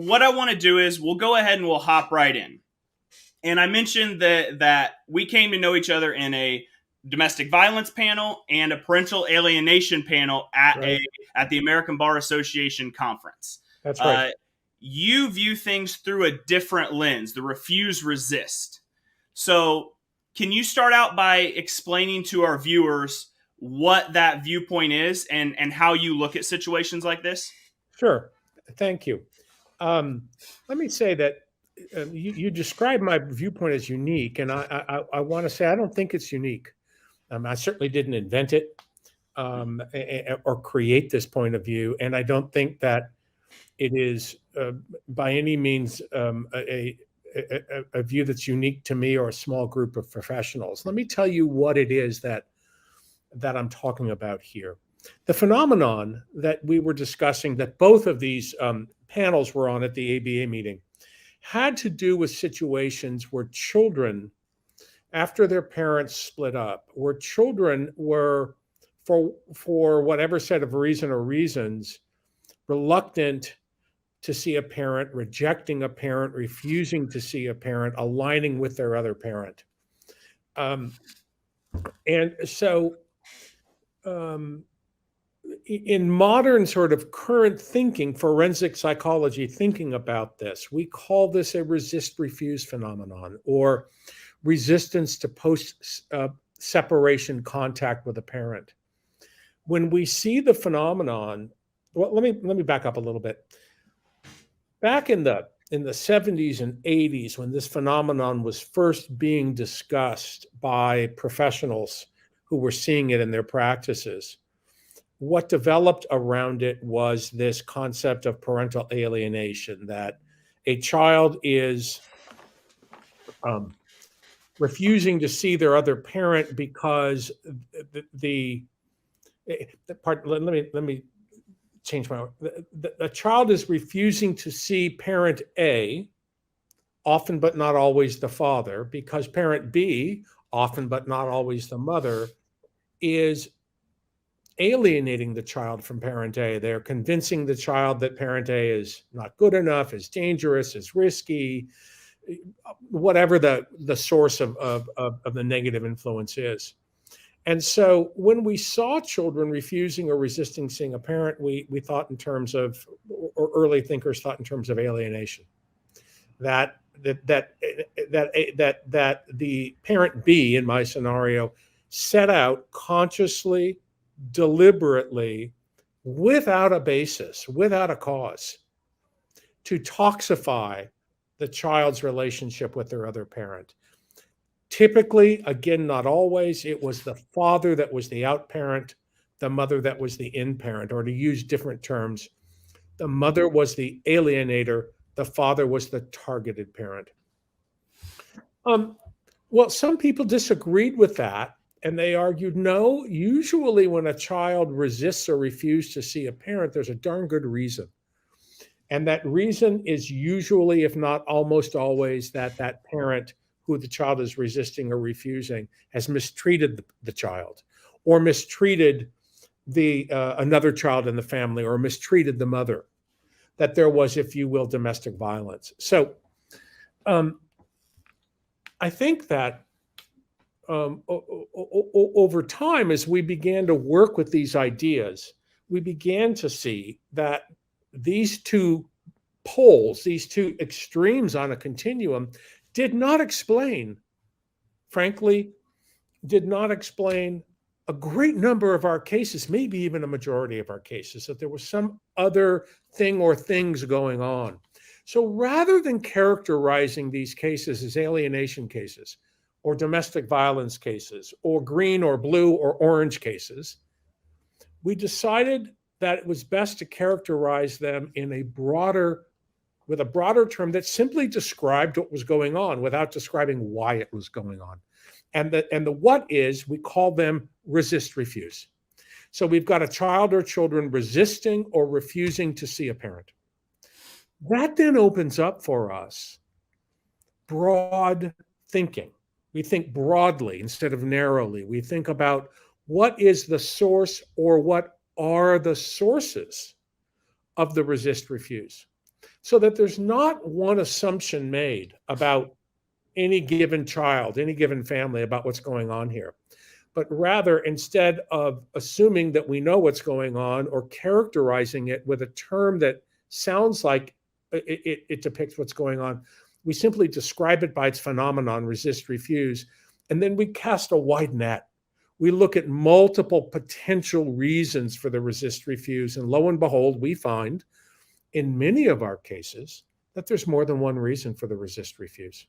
what I want to do is we'll go ahead and we'll hop right in. And I mentioned that we came to know each other in a domestic violence panel and a parental alienation panel Right. at the American Bar Association conference. That's right. Uh, you view things through a different lens, the refuse resist. So, can you start out by explaining to our viewers what that viewpoint is and how you look at situations like this? Sure. Thank you. Let me say that you described my viewpoint as unique, and I want to say I don't think it's unique. I certainly didn't invent it or create this point of view, and I don't think that it is by any means a view that's unique to me or a small group of professionals. Let me tell you what it is that I'm talking about here. The phenomenon that we were discussing, that both of these panels were on at the ABA meeting, had to do with situations where children, after their parents split up, where children were, for whatever set of reason or reasons, reluctant to see a parent, rejecting a parent, refusing to see a parent, aligning with their other parent. And so in modern sort of current thinking, forensic psychology thinking about this, we call this a resist refuse phenomenon, or resistance to post separation contact with a parent. When we see the phenomenon, well, let me back up a little bit. Back in the 70s and 80s, when this phenomenon was first being discussed by professionals who were seeing it in their practices, what developed around it was this concept of parental alienation, that a child is refusing to see their other parent because let me change my word. The child is refusing to see parent A, often but not always the father, because parent B, often but not always the mother, is alienating the child from parent A. They're convincing the child that parent A is not good enough, is dangerous, is risky, whatever the source of the negative influence is. And so when we saw children refusing or resisting seeing a parent, we thought in terms of, or early thinkers thought in terms of alienation. That the parent B in my scenario set out consciously, deliberately, without a basis, without a cause, to toxify the child's relationship with their other parent. Typically, again, not always, it was the father that was the out parent, the mother that was the in parent, or to use different terms, the mother was the alienator, the father was the targeted parent. Well, some people disagreed with that, and they argued, no, usually when a child resists or refuses to see a parent, there's a darn good reason. And that reason is usually, if not almost always, that parent who the child is resisting or refusing has mistreated the child, or mistreated another child in the family, or mistreated the mother, that there was, if you will, domestic violence. So I think that over time, as we began to work with these ideas, we began to see that these two poles, these two extremes on a continuum, did not explain, frankly, did not explain a great number of our cases, maybe even a majority of our cases, that there was some other thing or things going on. So rather than characterizing these cases as alienation cases, or domestic violence cases, or green or blue or orange cases, we decided that it was best to characterize them with a broader term that simply described what was going on without describing why it was going on. And the what is, we call them resist refuse. So we've got a child or children resisting or refusing to see a parent. That then opens up for us broad thinking. We think broadly instead of narrowly. We think about what is the source, or what are the sources of the resist refuse. so that there's not one assumption made about any given child, any given family about what's going on here. But rather, instead of assuming that we know what's going on or characterizing it with a term that sounds like it depicts what's going on, we simply describe it by its phenomenon, resist, refuse, and then we cast a wide net. We look at multiple potential reasons for the resist, refuse, and lo and behold, we find in many of our cases that there's more than one reason for the resist, refuse.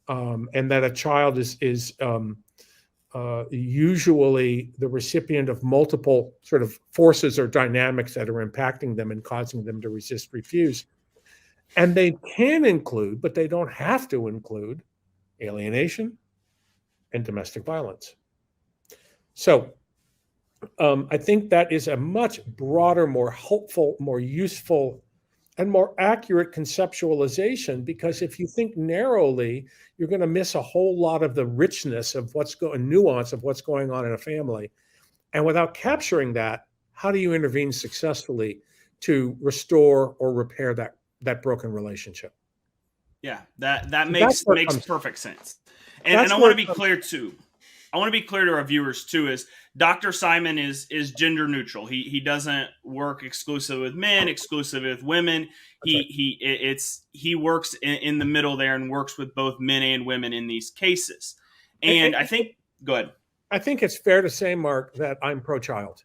And that a child is usually the recipient of multiple sort of forces or dynamics that are impacting them and causing them to resist, refuse. And they can include, but they don't have to include, alienation and domestic violence. So I think that is a much broader, more helpful, more useful, and more accurate conceptualization, because if you think narrowly, you're going to miss a whole lot of the richness of nuance of what's going on in a family. And without capturing that, how do you intervene successfully to restore or repair that broken relationship? Yeah, that So makes perfect sense. And I want to be clear too. I want to be clear to our viewers too, is Dr. Simon is gender neutral. He doesn't work exclusively with men, exclusively with women. He works in the middle there and works with both men and women in these cases. And I think, go ahead. I think it's fair to say, Mark, that I'm pro-child.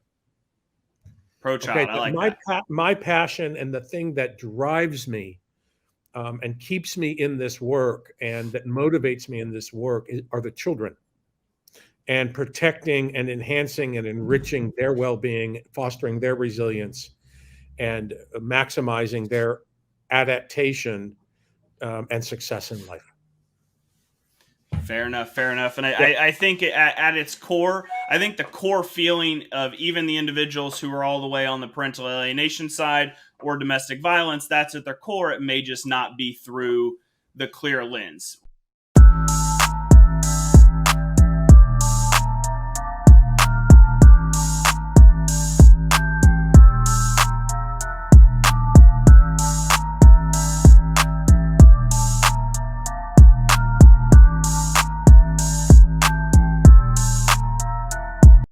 Pro-child, okay, I like that. My passion and the thing that drives me and keeps me in this work and that motivates me in this work are the children, and protecting and enhancing and enriching their well-being, fostering their resilience, and maximizing their adaptation and success in life. Fair enough. And I think at its core, I think the core feeling of even the individuals who are all the way on the parental alienation side or domestic violence, that's at their core. It may just not be through the clear lens.